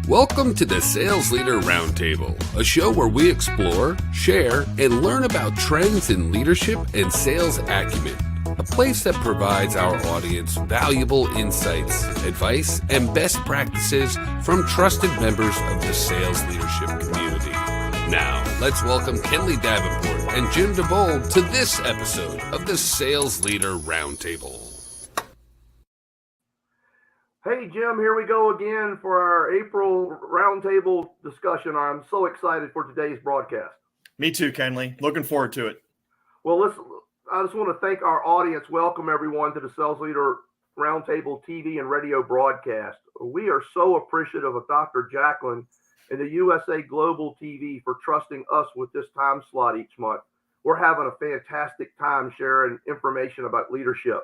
Welcome to the Sales Leader Roundtable, a show where we explore, share, and learn about trends in leadership and sales acumen. A place that provides our audience valuable insights, advice, and best practices from trusted members of the sales leadership community. Now, let's welcome KENDLEY Davenport and Jim DIEBOLD to this episode of the Sales Leader Roundtable. Hey, Jim, here we go again for our April roundtable discussion. I'm so excited for today's broadcast. Me too, Kenley. Looking forward to it. Well, I just want to thank our audience. Welcome, everyone, to the Sales Leader Roundtable TV and radio broadcast. We are so appreciative of Dr. Jacqueline and the USA Global TV for trusting us with this time slot each month. We're having a fantastic time sharing information about leadership.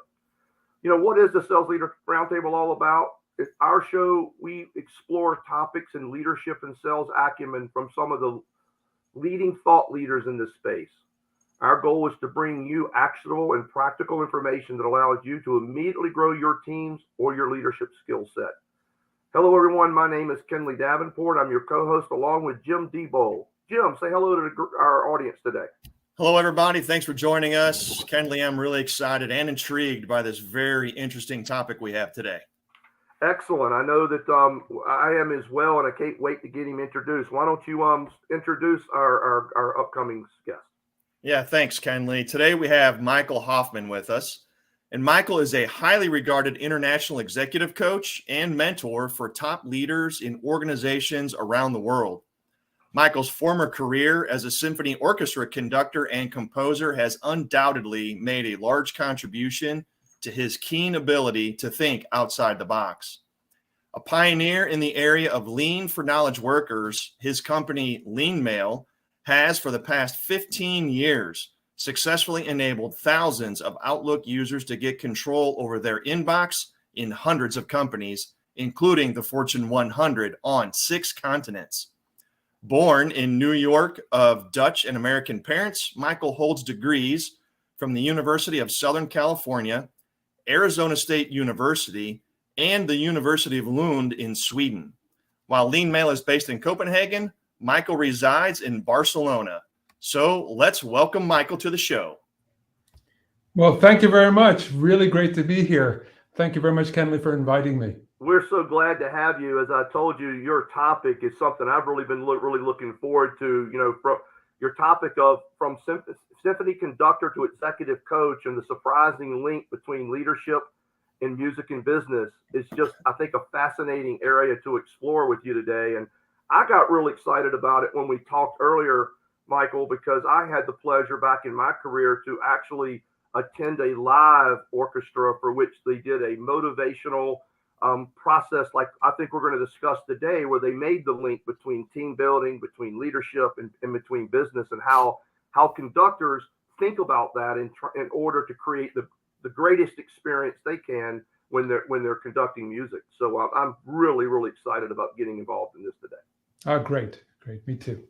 You know, what is the Sales Leader Roundtable all about? It's our show. We explore topics in leadership and sales acumen from some of the leading thought leaders in this space. Our goal is to bring you actionable and practical information that allows you to immediately grow your teams or your leadership skill set. Hello, everyone. My name is KENDLEY Davenport. I'm your co-host along with Jim DIEBOLD. Jim, say hello to our audience today. Hello, everybody. Thanks for joining us. Kenley, I'm really excited and intrigued by this very interesting topic we have today. Excellent. I know that I am as well, and I can't wait to get him introduced. Why don't you introduce our upcoming guest? Yeah, thanks, Kenley. Today we have Michael Hoffman with us. And Michael is a highly regarded international executive coach and mentor for top leaders in organizations around the world. Michael's former career as a symphony orchestra conductor and composer has undoubtedly made a large contribution to his keen ability to think outside the box. A pioneer in the area of lean for knowledge workers, his company LeanMail has for the past 15 years successfully enabled thousands of Outlook users to get control over their inbox in hundreds of companies, including the Fortune 100 on 6 continents. Born in New York of Dutch and American parents, Michael holds degrees from the University of Southern California, Arizona State University, and the University of Lund in Sweden. While LeanMail is based in Copenhagen, Michael resides in Barcelona. So let's welcome Michael to the show. Well, thank you very much. Really great to be here. Thank you very much, Kenley, for inviting me. We're so glad to have you. As I told you, your topic is something I've really been really looking forward to. You know, from your topic of from Symphony Conductor to executive coach, and the surprising link between leadership and music and business is just, I think, a fascinating area to explore with you today. And I got really excited about it when we talked earlier, Michael, because I had the pleasure back in my career to actually attend a live orchestra for which they did a motivational process like I think we're going to discuss today, where they made the link between team building, between leadership, and between business, and how conductors think about that in order to create the greatest experience they can when they're conducting music. So I'm really, really excited about getting involved in this today. Oh, great. Me too.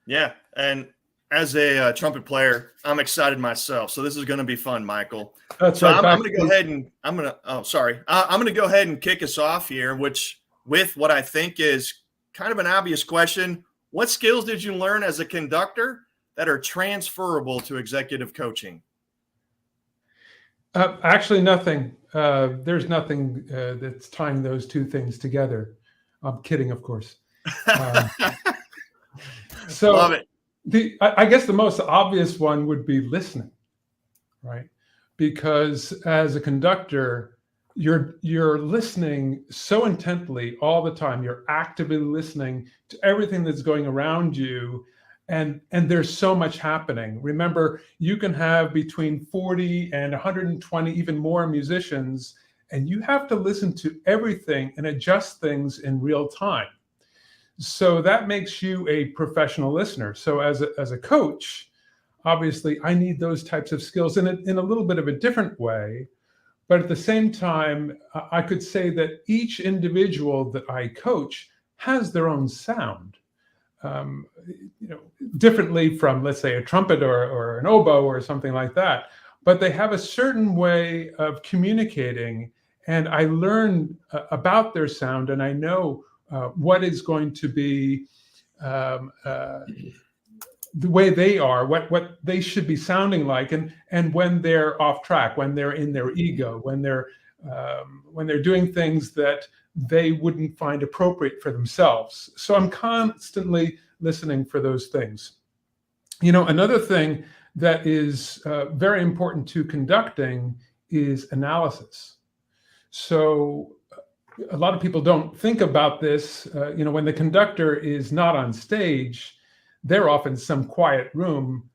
Yeah, and as a trumpet player, I'm excited myself. So this is going to be fun, Michael. That's so right. I'm going to go ahead and I'm going to go ahead and kick us off here, with what I think is kind of an obvious question. What skills did you learn as a conductor that are transferable to executive coaching? Actually, nothing. There's nothing that's tying those two things together. I'm kidding, of course. So Love it. I guess the most obvious one would be listening, right? Because as a conductor, you're listening so intently all the time. You're actively listening to everything that's going around you, and there's so much happening. Remember, you can have between 40 and 120, even more musicians, and you have to listen to everything and adjust things in real time. So that makes you a professional listener. So as a coach, obviously, I need those types of skills in a little bit of a different way. But at the same time, I could say that each individual that I coach has their own sound, differently from, let's say, a trumpet or an oboe or something like that. But they have a certain way of communicating, and I learn about their sound, and I know what is going to be the way they are, what they should be sounding like, and when they're off track, when they're in their ego, when they're doing things that they wouldn't find appropriate for themselves. So I'm constantly listening for those things. Another thing that is very important to conducting is analysis. So a lot of people don't think about this. When the conductor is not on stage, they're off in some quiet room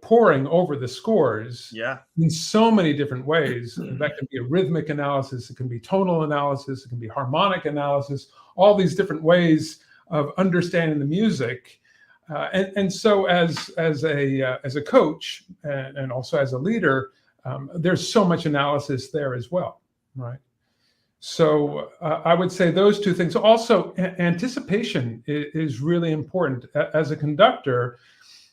poring over the scores in so many different ways. That can be a rhythmic analysis, it can be tonal analysis, it can be harmonic analysis, all these different ways of understanding the music. And so as a coach and also as a leader, there's so much analysis there as well, right? So I would say those two things. Also, anticipation is really important. As a conductor,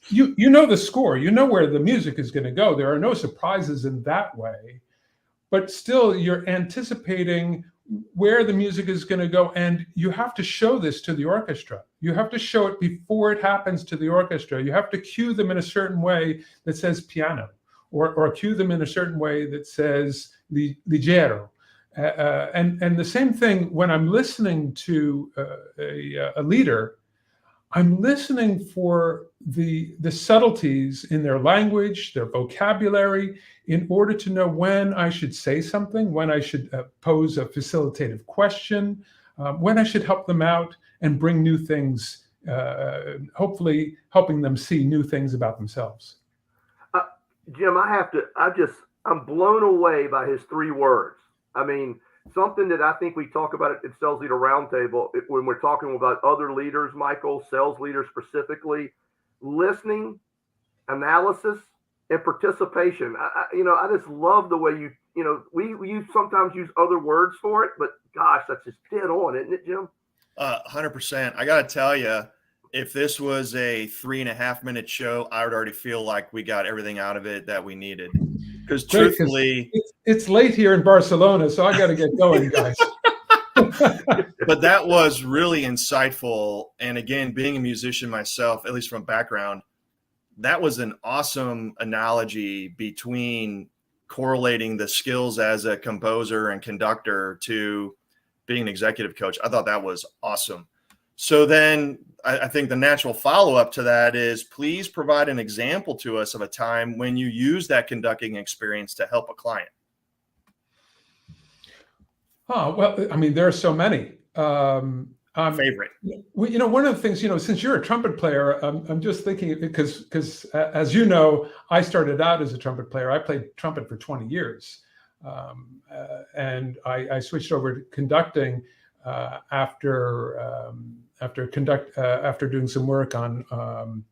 you know the score, you know where the music is going to go. There are no surprises in that way, but still you're anticipating where the music is going to go, and you have to show this to the orchestra. You have to show it before it happens to the orchestra. You have to cue them in a certain way that says piano, or cue them in a certain way that says leggero. And the same thing when I'm listening to a leader, I'm listening for the subtleties in their language, their vocabulary, in order to know when I should say something, when I should pose a facilitative question, when I should help them out and bring new things, hopefully helping them see new things about themselves. Jim, I'm blown away by his 3 words. I mean, something that I think we talk about at Sales Leader Roundtable when we're talking about other leaders, Michael, sales leaders specifically, listening, analysis, and participation. I just love the way we sometimes use other words for it, but gosh, that's just dead on, isn't it, Jim? 100%. I got to tell you, if this was a 3.5-minute show, I would already feel like we got everything out of it that we needed. Because truthfully, it's late here in Barcelona, so I got to get going, guys. But that was really insightful. And again, being a musician myself, at least from background, that was an awesome analogy between correlating the skills as a composer and conductor to being an executive coach. I thought that was awesome. So then I think the natural follow-up to that is, please provide an example to us of a time when you use that conducting experience to help a client. Oh, well, I mean, there are so many. Favorite. One of the things, since you're a trumpet player, I'm just thinking, because as you know, I started out as a trumpet player. I played trumpet for 20 years. And I switched over to conducting after doing some work on,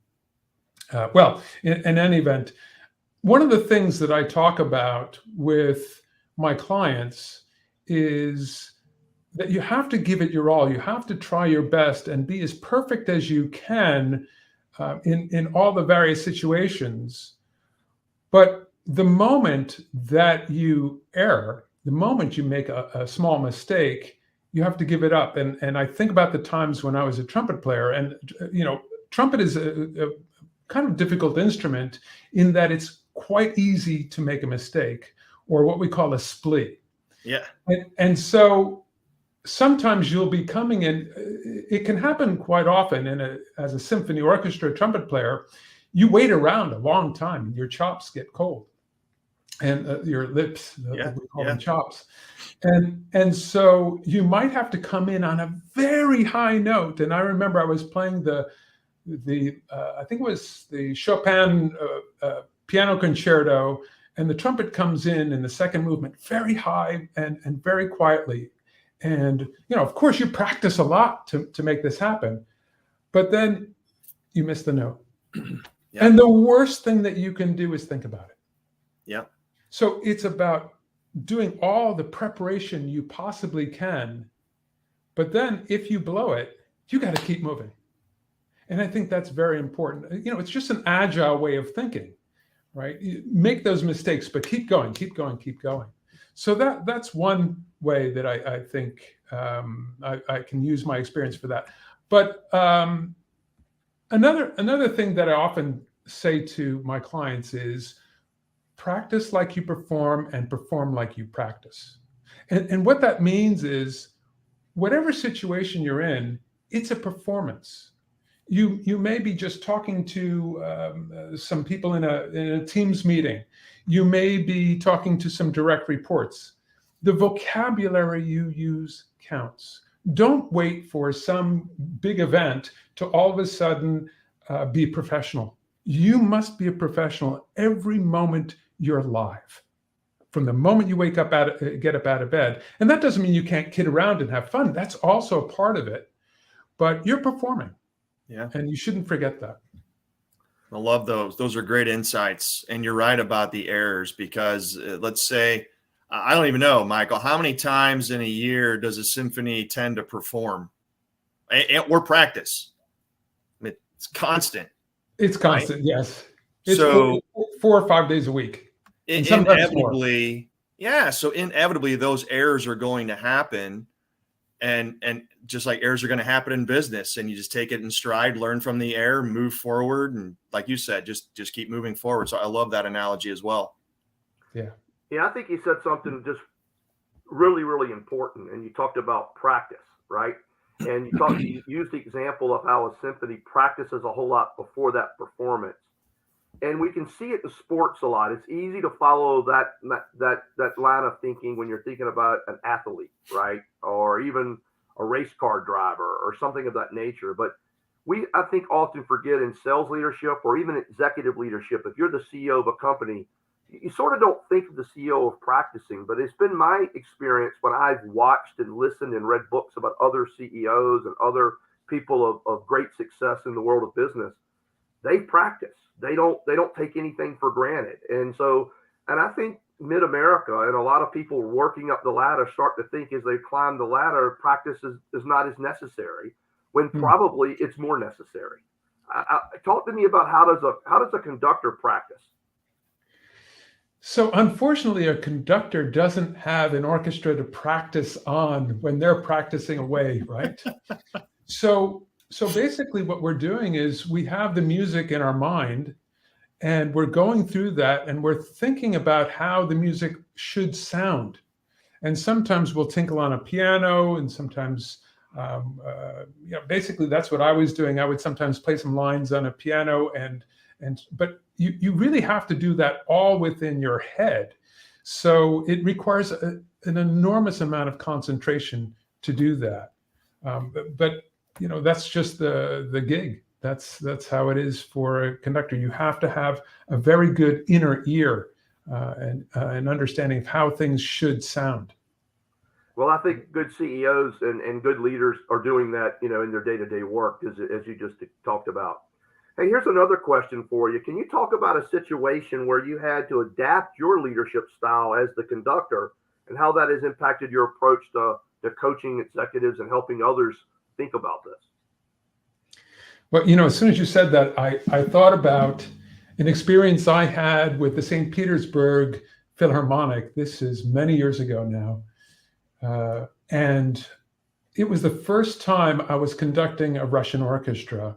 in any event, one of the things that I talk about with my clients is that you have to give it your all. You have to try your best and be as perfect as you can in all the various situations. But the moment that you err, the moment you make a small mistake, you have to give it up. And I think about the times when I was a trumpet player, and trumpet is a kind of difficult instrument in that it's quite easy to make a mistake, or what we call a splee. Yeah. And so sometimes you'll be coming in, it can happen quite often as a symphony orchestra trumpet player, you wait around a long time and your chops get cold. And your lips, we call them chops. And so you might have to come in on a very high note. And I remember I was playing I think it was the Chopin piano concerto, and the trumpet comes in the second movement very high and very quietly. And, of course you practice a lot to make this happen, but then you miss the note. Yeah. And the worst thing that you can do is think about it. Yeah. So it's about doing all the preparation you possibly can, but then if you blow it, you got to keep moving. And I think that's very important. It's just an agile way of thinking, right? You make those mistakes, but keep going, keep going, keep going. So that's one way that I think I can use my experience for that. But another thing that I often say to my clients is practice like you perform and perform like you practice. And what that means is whatever situation you're in, it's a performance. You may be just talking to some people in a Teams meeting. You may be talking to some direct reports. The vocabulary you use counts. Don't wait for some big event to all of a sudden be professional. You must be a professional every moment you're live. From the moment you wake up, get up out of bed. And that doesn't mean you can't kid around and have fun. That's also a part of it. But you're performing. Yeah. And you shouldn't forget that. I love those. Those are great insights. And you're right about the errors, because let's say, I don't even know, Michael, how many times in a year does a symphony tend to perform or practice? It's constant. It's constant, right? Yes. It's so 4 or 5 days a week. Inevitably, yeah. So inevitably those errors are going to happen. And just like errors are going to happen in business, and you just take it in stride, learn from the error, move forward. And like you said, just keep moving forward. So I love that analogy as well. Yeah. Yeah. I think you said something just really, really important. And you talked about practice, right? And you used the example of how a symphony practices a whole lot before that performance. And we can see it in sports a lot. It's easy to follow that line of thinking when you're thinking about an athlete, right? Or even a race car driver or something of that nature. But I think, often forget in sales leadership or even executive leadership, if you're the CEO of a company, you sort of don't think of the CEO of practicing. But it's been my experience when I've watched and listened and read books about other CEOs and other people of great success in the world of business. They practice. They don't take anything for granted. And I think mid-America and a lot of people working up the ladder start to think as they climb the ladder, practice is not as necessary, when probably it's more necessary. Talk to me about how does a conductor practice? So unfortunately, a conductor doesn't have an orchestra to practice on when they're practicing away, right? So basically what we're doing is we have the music in our mind and we're going through that and we're thinking about how the music should sound. And sometimes we'll tinkle on a piano, and sometimes, basically that's what I was doing. I would sometimes play some lines on a piano, but you really have to do that all within your head. So it requires an enormous amount of concentration to do that. But that's just the gig. That's how it is for a conductor. You have to have a very good inner ear and an understanding of how things should sound. Well, I think good CEOs and good leaders are doing that, in their day-to-day work, as you just talked about. Hey, here's another question for you. Can you talk about a situation where you had to adapt your leadership style as the conductor, and how that has impacted your approach to coaching executives and helping others think about this? Well, as soon as you said that, I thought about an experience I had with the St. Petersburg Philharmonic. This is many years ago now. And it was the first time I was conducting a Russian orchestra.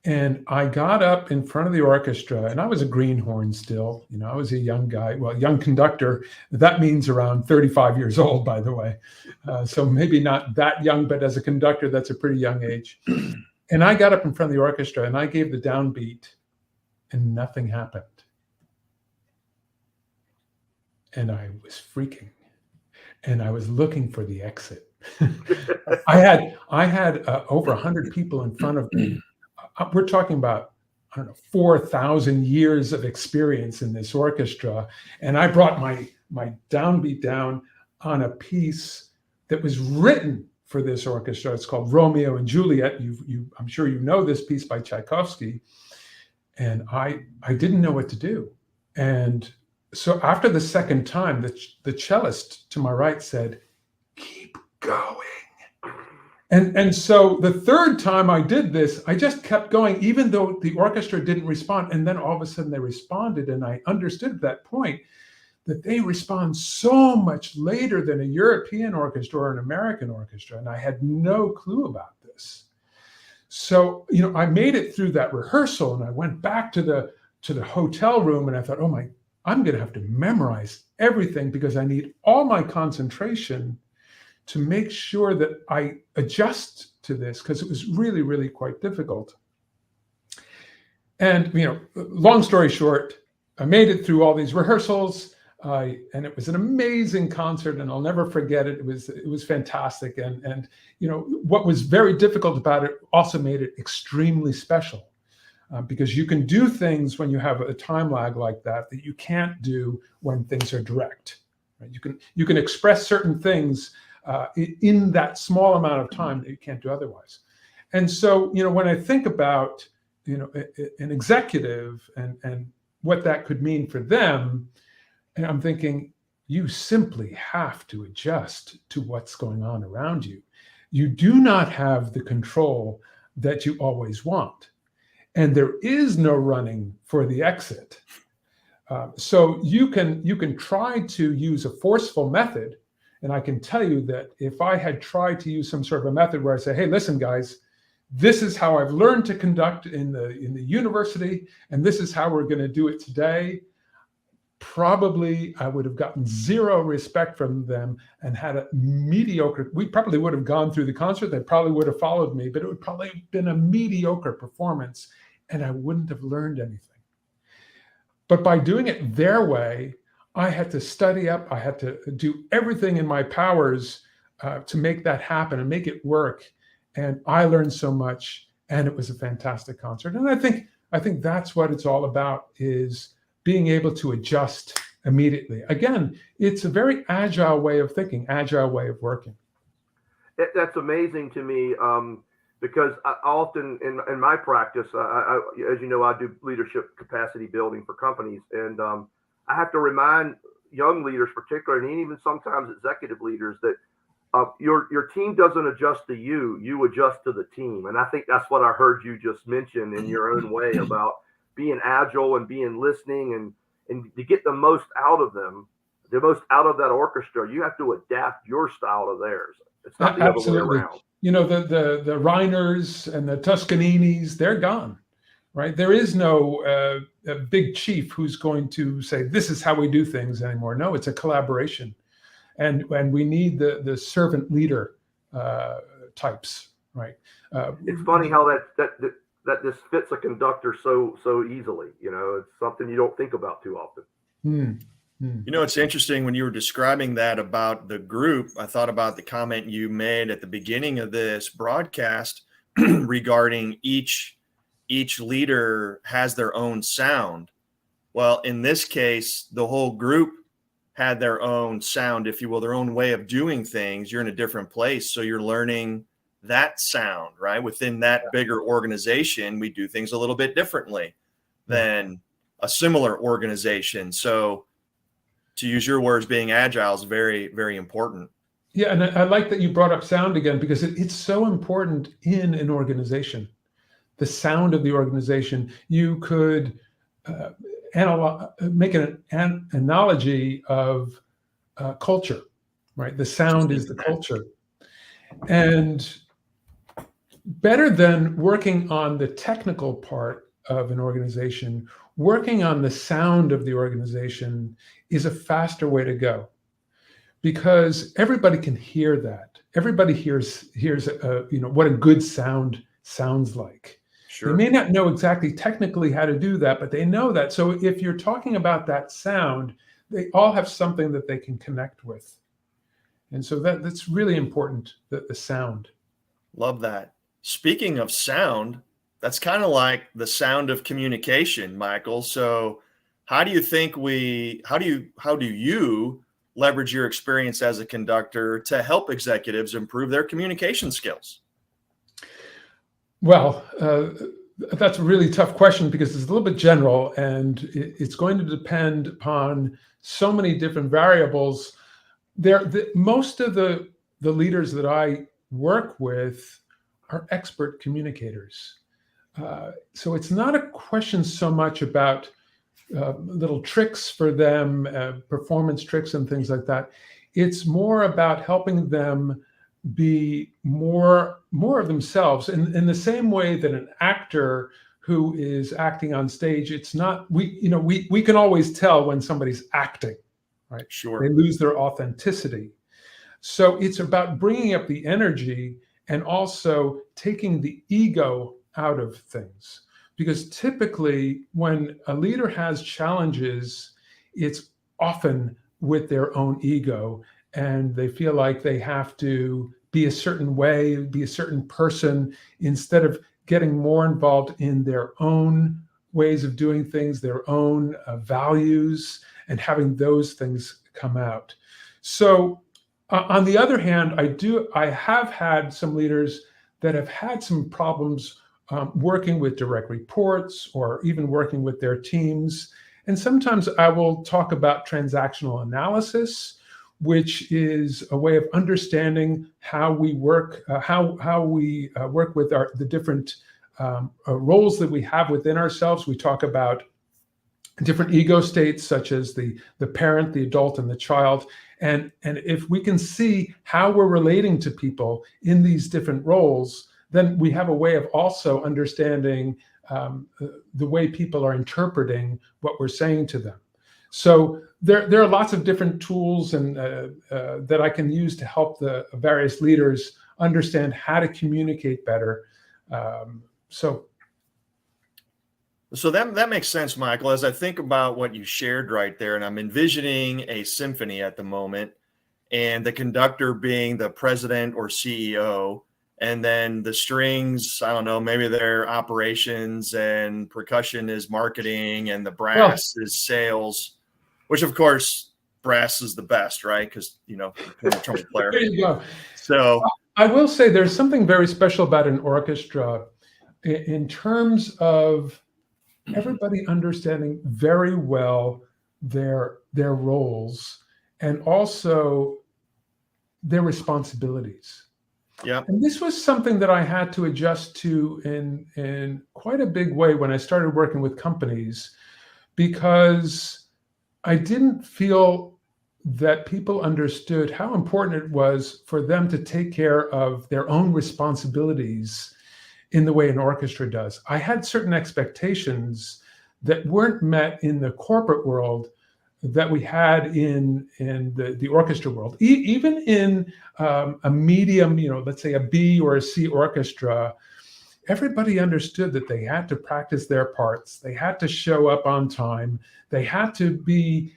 And I got up in front of the orchestra, and I was a greenhorn still. I was a young guy, young conductor. That means around 35 years old, by the way. So maybe not that young, but as a conductor, that's a pretty young age. And I got up in front of the orchestra and I gave the downbeat, and nothing happened. And I was freaking, and I was looking for the exit. I had over 100 people in front of me. We're talking about, 4,000 years of experience in this orchestra. And I brought my downbeat down on a piece that was written for this orchestra. It's called Romeo and Juliet. I'm sure you know this piece by Tchaikovsky. And I didn't know what to do. And so after the second time, the cellist to my right said, "Keep going." And so the third time I did this, I just kept going, even though the orchestra didn't respond. And then all of a sudden they responded. And I understood at that point that they respond so much later than a European orchestra or an American orchestra. And I had no clue about this. So, I made it through that rehearsal, and I went back to the hotel room, and I thought, I'm going to have to memorize everything because I need all my concentration to make sure that I adjust to this, because it was really, really quite difficult. And, long story short, I made it through all these rehearsals, and it was an amazing concert, and I'll never forget it. It was fantastic. And what was very difficult about it also made it extremely special, because you can do things when you have a time lag like that you can't do when things are direct. Right? You can express certain things in that small amount of time that you can't do otherwise. And so, when I think about, an executive and what that could mean for them, and I'm thinking, you simply have to adjust to what's going on around you. You do not have the control that you always want. And there is no running for the exit. So you can try to use a forceful method. And I can tell you that if I had tried to use some sort of a method where I say, hey, listen, guys, this is how I've learned to conduct in the university, and this is how we're going to do it today, probably I would have gotten zero respect from them and had a mediocre, we probably would have gone through the concert, they probably would have followed me, but it would probably have been a mediocre performance, and I wouldn't have learned anything. But by doing it their way, I had to study up, I had to do everything in my powers to make that happen and make it work. And I learned so much, and it was a fantastic concert. And I think that's what it's all about, is being able to adjust immediately. Again, it's a very agile way of thinking, agile way of working. That's amazing to me, because I often in my practice, as you know, I do leadership capacity building for companies, and I have to remind young leaders, particularly, and even sometimes executive leaders, that your team doesn't adjust to you, you adjust to the team. And I think that's what I heard you just mention in your own way about being agile and being listening, and to get the most out of them, the most out of that orchestra, you have to adapt your style to theirs. It's not the other way around. The Reiners and the Toscaninis, they're gone, right? There is no a big chief who's going to say, this is how we do things anymore. No, it's a collaboration. And we need the servant leader types, right? It's funny how that this fits a conductor so easily. It's something you don't think about too often. It's interesting when you were describing that about the group. I thought about the comment you made at the beginning of this broadcast regarding each leader has their own sound. Well, in this case, the whole group had their own sound, if you will, their own way of doing things. You're in a different place, so you're learning that sound, right? Within that bigger organization, we do things a little bit differently than a similar organization. So to use your words, being agile is very, very important. Yeah, and I like that you brought up sound again, because it's so important in an organization. The sound of the organization. You could make an analogy of culture, right? The sound is the culture. And better than working on the technical part of an organization, working on the sound of the organization is a faster way to go, because everybody can hear that. Everybody hears what a good sound sounds like. Sure. They may not know exactly technically how to do that, but they know that. So if you're talking about that sound, they all have something that they can connect with. And so that's really important, the sound. Love that. Speaking of sound, that's kind of like the sound of communication, Michael. So how do you leverage your experience as a conductor to help executives improve their communication skills? Well, that's a really tough question, because it's a little bit general, and it's going to depend upon so many different variables. Most of the leaders that I work with are expert communicators. So it's not a question so much about little tricks for them, performance tricks and things like that. It's more about helping them be more of themselves in the same way that an actor who is acting on stage, it's not, we can always tell when somebody's acting, right? Sure. They lose their authenticity. So it's about bringing up the energy and also taking the ego out of things. Because typically when a leader has challenges, it's often with their own ego, and they feel like they have to be a certain way, be a certain person, instead of getting more involved in their own ways of doing things, their own values, and having those things come out. So on the other hand, I have had some leaders that have had some problems working with direct reports or even working with their teams. And sometimes I will talk about transactional analysis, which is a way of understanding how we work, how we work with the different roles that we have within ourselves. We talk about different ego states, such as the parent, the adult, and the child. And if we can see how we're relating to people in these different roles, then we have a way of also understanding the way people are interpreting what we're saying to them. So there are lots of different tools and that I can use to help the various leaders understand how to communicate better. So that makes sense, Michael. As I think about what you shared right there, and I'm envisioning a symphony at the moment, and the conductor being the president or CEO, and then the strings, I don't know, maybe they're operations, and percussion is marketing, and the brass is sales, which of course brass is the best, right? Because, you're a trumpet player. There you go. So I will say there's something very special about an orchestra in terms of everybody understanding very well their roles and also their responsibilities. Yeah. And this was something that I had to adjust to in quite a big way when I started working with companies, because I didn't feel that people understood how important it was for them to take care of their own responsibilities in the way an orchestra does. I had certain expectations that weren't met in the corporate world that we had in the orchestra world. Even in a medium, let's say a B or a C orchestra, everybody understood that they had to practice their parts. They had to show up on time. They had to be,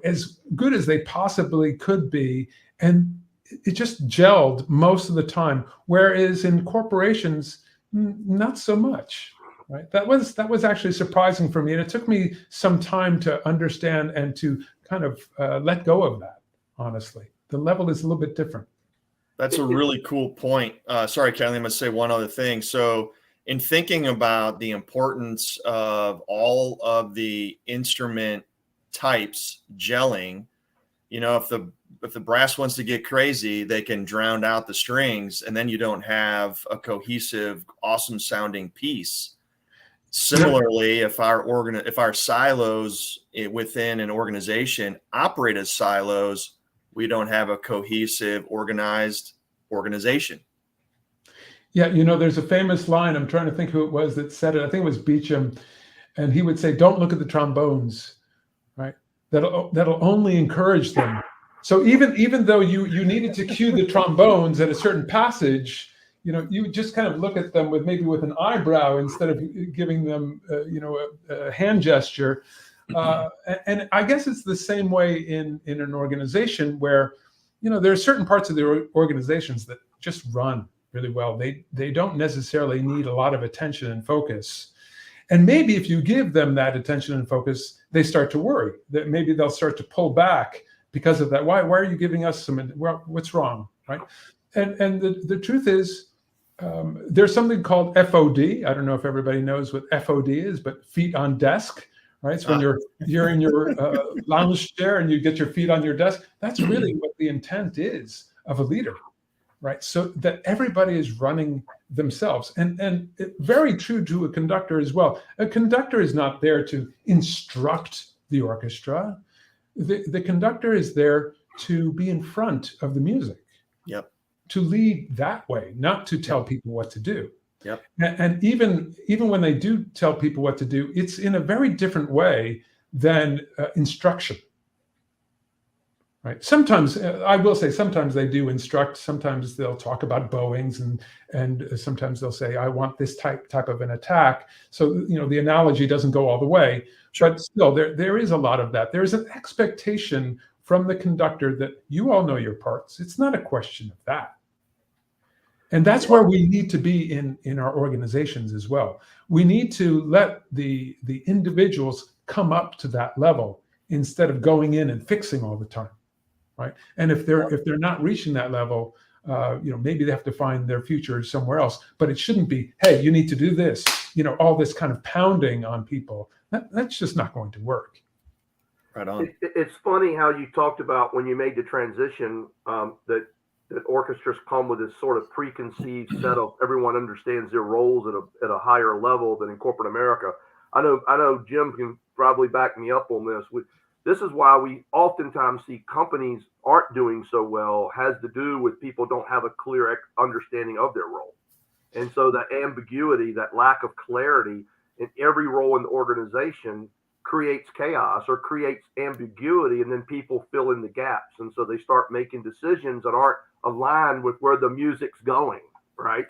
as good as they possibly could be. And it just gelled most of the time. Whereas in corporations, not so much. Right. That was actually surprising for me. And it took me some time to understand and to kind of let go of that, honestly. The level is a little bit different. That's a really cool point. Sorry, Kelly, I'm going to say one other thing. So in thinking about the importance of all of the instrument types gelling, if the brass wants to get crazy, they can drown out the strings, and then you don't have a cohesive, awesome sounding piece. Similarly, if our silos within an organization operate as silos, we don't have a cohesive, organized organization. Yeah, there's a famous line, I'm trying to think who it was that said it. I think it was Beecham, and he would say, "Don't look at the trombones, right? That'll only encourage them." So even though you needed to cue the trombones at a certain passage, you just kind of look at them with an eyebrow instead of giving them, a hand gesture. And I guess it's the same way in an organization where, there are certain parts of the organizations that just run really well. They don't necessarily need a lot of attention and focus. And maybe if you give them that attention and focus, they start to worry that maybe they'll start to pull back because of that. Why are you giving us what's wrong, right? And the truth is, there's something called FOD. I don't know if everybody knows what FOD is, but feet on desk, right? So when you're in your lounge chair and you get your feet on your desk, that's really what the intent is of a leader. right? So that everybody is running themselves. And very true to a conductor as well. A conductor is not there to instruct the orchestra. The conductor is there to be in front of the music. Yep. To lead that way, not to tell people what to do. Yep. And even when they do tell people what to do, it's in a very different way than instruction. Right. Sometimes I will say sometimes they do instruct. Sometimes they'll talk about bowings, and sometimes they'll say, "I want this type of an attack." So the analogy doesn't go all the way, but still there is a lot of that. There is an expectation from the conductor that you all know your parts. It's not a question of that. And that's where we need to be in our organizations as well. We need to let the individuals come up to that level instead of going in and fixing all the time. Right. And if they're not reaching that level, maybe they have to find their future somewhere else. But it shouldn't be, hey, you need to do this, all this kind of pounding on people. That's just not going to work. Right on. It's funny how you talked about when you made the transition that orchestras come with this sort of preconceived set of everyone understands their roles at a higher level than in corporate America. I know Jim can probably back me up on this. This is why we oftentimes see companies aren't doing so well, has to do with people don't have a clear understanding of their role. And so that ambiguity, that lack of clarity in every role in the organization creates chaos or creates ambiguity, and then people fill in the gaps. And so they start making decisions that aren't aligned with where the music's going, right?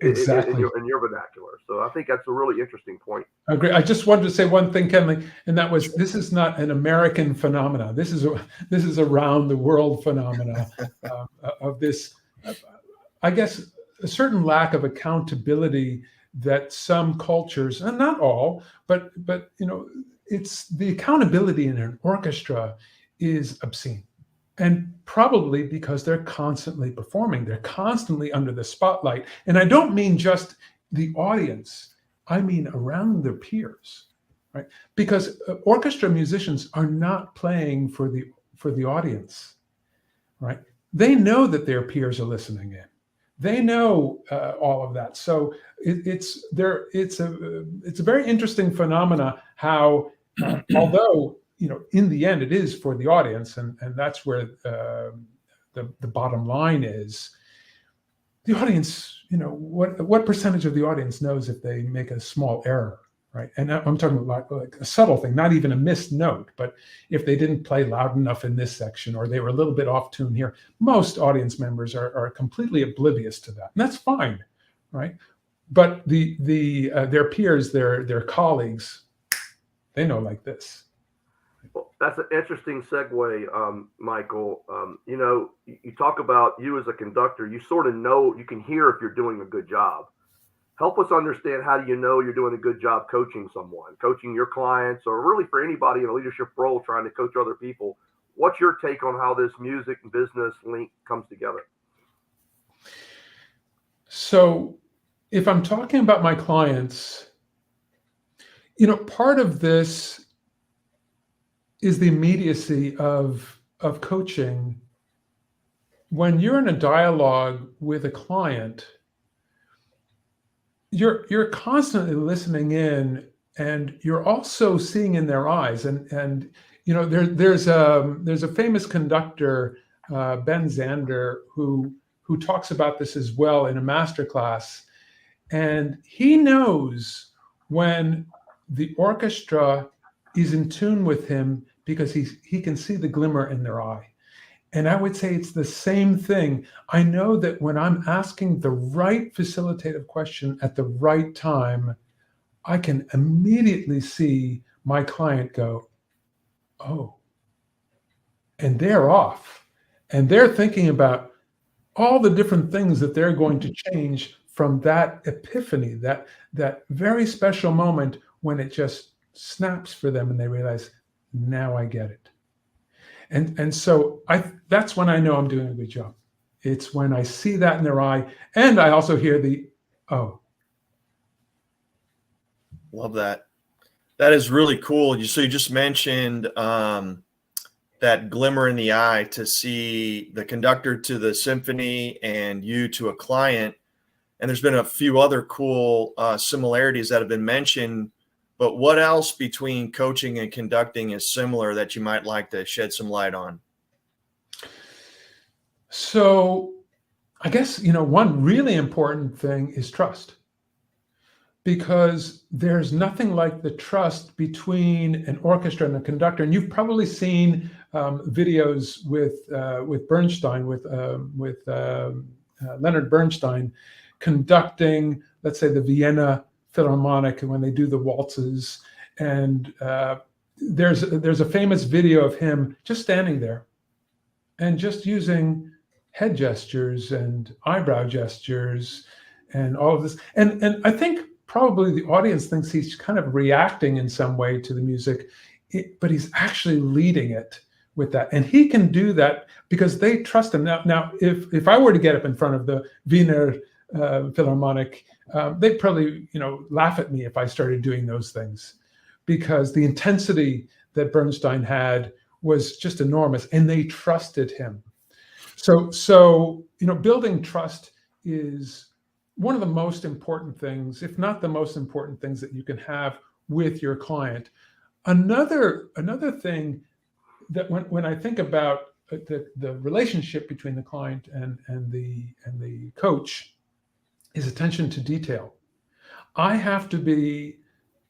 Exactly. In your vernacular. So I think that's a really interesting point. I agree. I just wanted to say one thing, Kenley, and that was this is not an American phenomena. This is around the world phenomena of this, I guess, a certain lack of accountability that some cultures, and not all, but it's the accountability in an orchestra is obscene. And probably because they're constantly performing, they're constantly under the spotlight. And I don't mean just the audience, I mean around their peers, right? Because orchestra musicians are not playing for the audience, right? They know that their peers are listening in. They know all of that. So it's a very interesting phenomena how although in the end, it is for the audience, and that's where the bottom line is. The audience, what percentage of the audience knows if they make a small error, right? And I'm talking about like a subtle thing, not even a missed note, but if they didn't play loud enough in this section, or they were a little bit off tune here, most audience members are completely oblivious to that, and that's fine, right? But their peers, their colleagues, they know like this. Well, that's an interesting segue, Michael. You talk about you as a conductor, you sort of know, you can hear if you're doing a good job. Help us understand, how do you know you're doing a good job coaching someone, coaching your clients, or really for anybody in a leadership role trying to coach other people? What's your take on how this music and business link comes together? So if I'm talking about my clients, part of this is the immediacy of coaching. When you're in a dialogue with a client, you're constantly listening in, and you're also seeing in their eyes. And there's a famous conductor, Ben Zander, who talks about this as well in a masterclass, and he knows when the orchestra is in tune with him because he can see the glimmer in their eye. And I would say it's the same thing. I know that when I'm asking the right facilitative question at the right time, I can immediately see my client go, oh, and they're off. And they're thinking about all the different things that they're going to change from that epiphany, that very special moment when it just snaps for them and they realize, now I get it. And so that's when I know I'm doing a good job. It's when I see that in their eye, and I also hear the, oh. Love that. That is really cool. So you just mentioned that glimmer in the eye to see the conductor to the symphony and you to a client. And there's been a few other cool similarities that have been mentioned. But what else between coaching and conducting is similar that you might like to shed some light on? So I guess, one really important thing is trust, because there's nothing like the trust between an orchestra and a conductor. And you've probably seen videos with Bernstein, with Leonard Bernstein conducting, let's say, the Vienna Philharmonic, when they do the waltzes. And there's a famous video of him just standing there and just using head gestures and eyebrow gestures and all of this. And I think probably the audience thinks he's kind of reacting in some way to the music, but he's actually leading it with that. And he can do that because they trust him. Now, if I were to get up in front of the Wiener Philharmonic, they'd probably, laugh at me if I started doing those things, because the intensity that Bernstein had was just enormous, and they trusted him. So building trust is one of the most important things, if not the most important things, that you can have with your client. Another thing that when I think about the relationship between the client and the coach is attention to detail. I have to be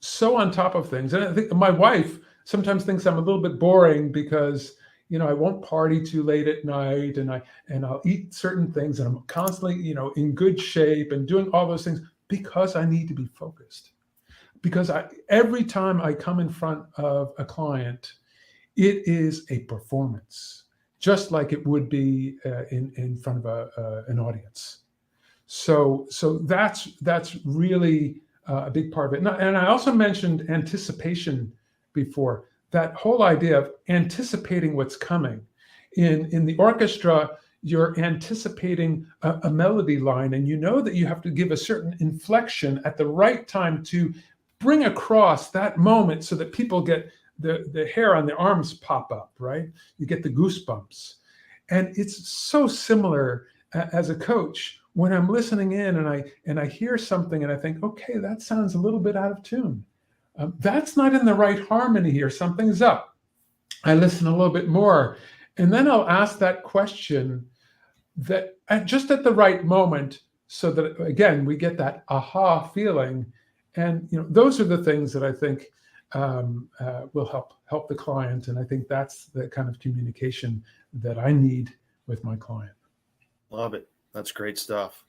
so on top of things. And I think my wife sometimes thinks I'm a little bit boring because, I won't party too late at night, and I'll eat certain things, and I'm constantly, in good shape and doing all those things because I need to be focused. Because every time I come in front of a client, it is a performance, just like it would be in front of an audience. So that's really a big part of it. And I also mentioned anticipation before. That whole idea of anticipating what's coming. In the orchestra, you're anticipating a melody line, and you know that you have to give a certain inflection at the right time to bring across that moment so that people get the hair on their arms pop up, right? You get the goosebumps. And it's so similar as a coach when I'm listening in and I hear something and I think, okay, that sounds a little bit out of tune. That's not in the right harmony here. Something's up. I listen a little bit more, and then I'll ask that question just at the right moment, so that again we get that aha feeling. And those are the things that I think will help the client. And I think that's the kind of communication that I need with my client. Love it. That's great stuff.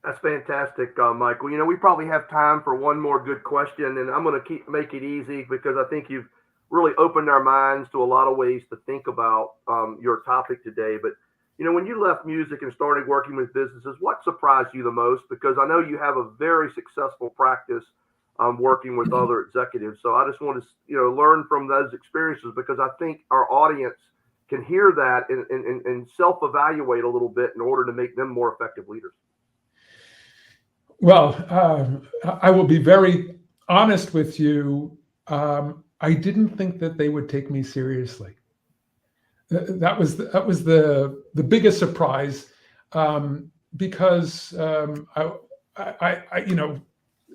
That's fantastic, Michael. We probably have time for one more good question, and I'm going to make it easy because I think you've really opened our minds to a lot of ways to think about your topic today. But, when you left music and started working with businesses, what surprised you the most? Because I know you have a very successful practice working with other executives. So I just want to, learn from those experiences, because I think our audience can hear that and self-evaluate a little bit in order to make them more effective leaders. Well, I will be very honest with you. I didn't think that they would take me seriously. That was the biggest surprise, because I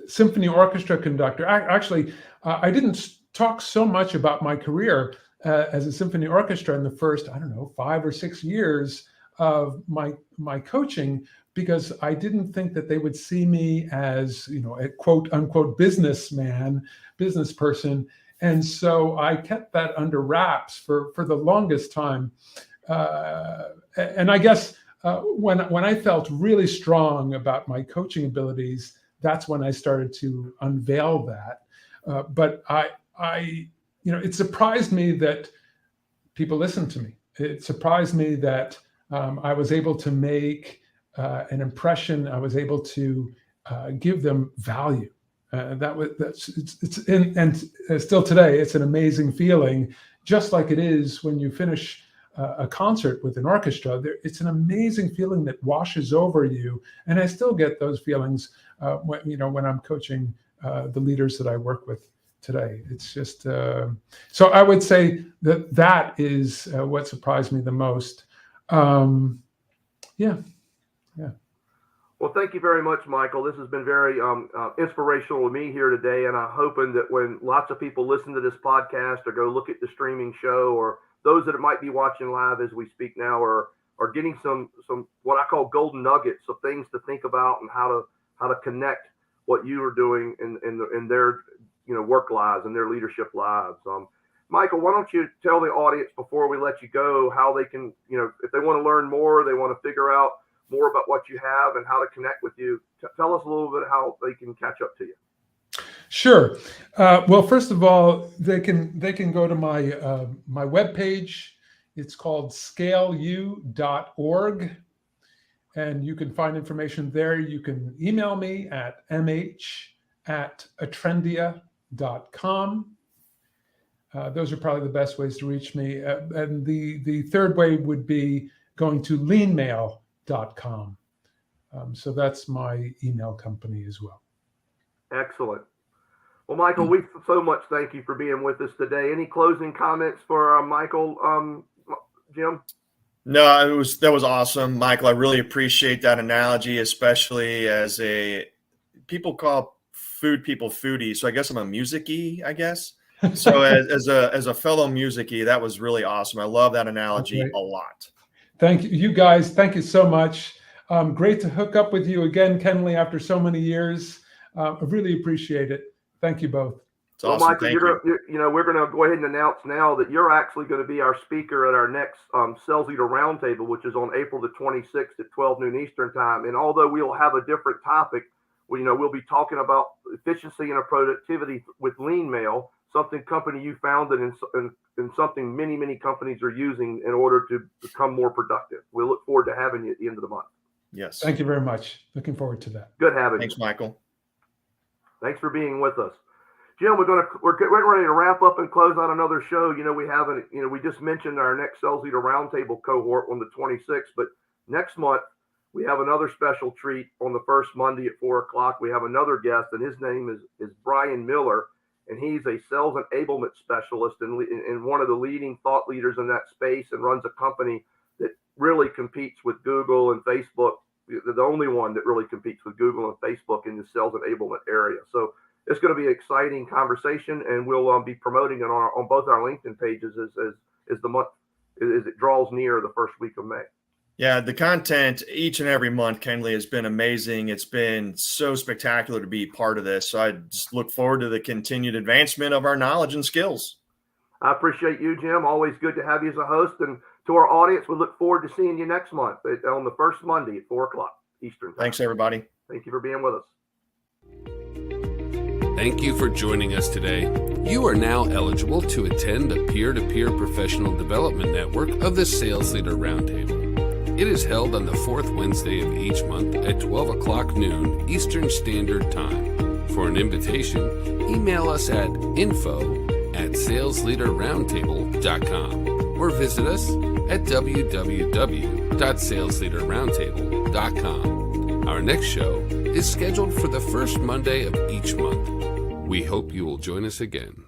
symphony orchestra conductor. I didn't talk so much about my career as a symphony orchestra in the first 5 or 6 years of my coaching, because I didn't think that they would see me as, a quote unquote business person. And so I kept that under wraps for the longest time. And I guess when I felt really strong about my coaching abilities, that's when I started to unveil that. But it surprised me that people listened to me. It surprised me that I was able to make an impression. I was able to give them value. Still today, it's an amazing feeling, just like it is when you finish a concert with an orchestra. It's an amazing feeling that washes over you, and I still get those feelings when I'm coaching the leaders that I work with today. It's just so I would say that is what surprised me the most. Yeah. Well, thank you very much, Michael. This has been very inspirational to me here today, and I'm hoping that when lots of people listen to this podcast or go look at the streaming show, or those that might be watching live as we speak now, are getting some what I call golden nuggets of things to think about and how to connect what you are doing in their work lives and their leadership lives. Michael, why don't you tell the audience before we let you go how they can, if they want to learn more, they want to figure out more about what you have and how to connect with you. Tell us a little bit how they can catch up to you. Sure. Well, first of all, they can go to my my webpage. It's called ScaleYOU.org, and you can find information there. You can email me at mh@atrendia.com. Those are probably the best ways to reach me. And the third way would be going to LeanMail.com. So that's my email company as well. Excellent. Well, Michael, we so much thank you for being with us today. Any closing comments for Michael, Jim? No, that was awesome, Michael. I really appreciate that analogy, especially as people call food people foodies. So I guess I'm a music-y, I guess. So as a fellow music-y, that was really awesome. I love that analogy a lot. Thank you guys. Thank you so much. Great to hook up with you again, Kenley, after so many years. I really appreciate it. Thank you both. It's awesome. Michael, we're going to go ahead and announce now that you're actually going to be our speaker at our next Sales Leader Roundtable, which is on April the 26th at 12 noon Eastern time. And although we'll have a different topic, we'll be talking about efficiency and productivity with LeanMail, something company you founded and something many, many companies are using in order to become more productive. We look forward to having you at the end of the month. Yes. Thank you very much. Looking forward to that. Good having you. Thanks, Michael. Thanks for being with us. Jim, we're getting ready to wrap up and close out another show. We just mentioned our next Sales Leader Roundtable cohort on the 26th, but next month we have another special treat on the first Monday at 4:00. We have another guest, and his name is Brian Miller, and he's a sales enablement specialist and one of the leading thought leaders in that space, and runs a company that really competes with Google and Facebook. The only one that really competes with Google and Facebook in the sales enablement area. So it's going to be an exciting conversation, and we'll be promoting it on both our LinkedIn pages as the month as it draws near the first week of May. Yeah, the content each and every month, KENDLEY, has been amazing. It's been so spectacular to be part of this. So I just look forward to the continued advancement of our knowledge and skills. I appreciate you, Jim. Always good to have you as a host. And to our audience, we look forward to seeing you next month on the first Monday at 4:00 Eastern time. Thanks, everybody. Thank you for being with us. Thank you for joining us today. You are now eligible to attend the peer-to-peer professional development network of the Sales Leader Roundtable. It is held on the fourth Wednesday of each month at 12:00 noon Eastern Standard Time. For an invitation, email us at info@salesleaderroundtable.com or visit us at www.salesleaderroundtable.com. Our next show is scheduled for the first Monday of each month. We hope you will join us again.